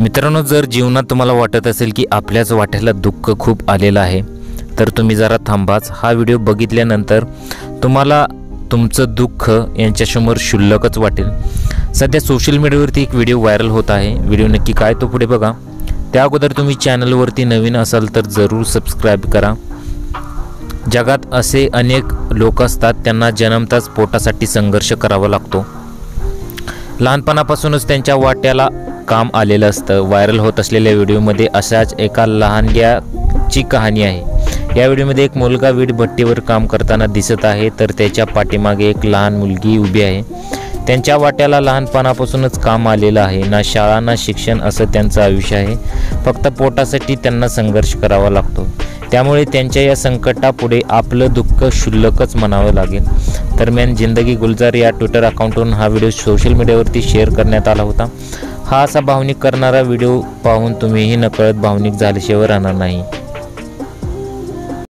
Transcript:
मित्रांनो, जर जीवनात तुम्हाला वाटत असेल की आपल्याच वाट्याला दुःख खूप आलेलं आहे, तर तुम्ही जरा थांबाच. हा व्हिडिओ बघितल्यानंतर तुम्हाला तुमचं दुःख यांच्यासमोर क्षुल्लकच वाटेल. सध्या सोशल मीडियावरती एक व्हिडिओ व्हायरल होत आहे. व्हिडिओ नक्की काय तो पुढे बघा. त्या अगोदर तुम्ही चॅनलवरती नवीन असाल तर जरूर सबस्क्राईब करा. जगात असे अनेक लोक असतात, त्यांना जन्मताच पोटासाठी संघर्ष करावा लागतो. लहानपणापासूनच त्यांच्या वाट्याला काम आलेलं असतं. व्हायरल होत असलेल्या व्हिडिओमध्ये अशाच एका लहानग्याची कहाणी आहे. या व्हिडिओमध्ये एक मुलगा वीट भट्टीवर काम करताना दिसत आहे, तर त्याच्या पाठीमागे एक लहान मुलगी उभी आहे. त्यांच्या वाट्याला लहानपणापासूनच काम आलेलं आहे. ना शाळा ना शिक्षण असं त्यांचं आयुष्य आहे. फक्त पोटासाठी त्यांना संघर्ष करावा लागतो. त्यामुळे त्यांच्या या संकटापुढे आपलं दुःख क्षुल्लकच म्हणावं लागेल. दरम्यान जिंदगी गुलजार या ट्विटर अकाउंटवरून हा व्हिडिओ सोशल मीडियावरती शेअर करण्यात आला होता. हा असा भावनिक करणारा व्हिडिओ पाहून तुम्हीही नकळत भावनिक झाल्याशिवाय राहणार नाही.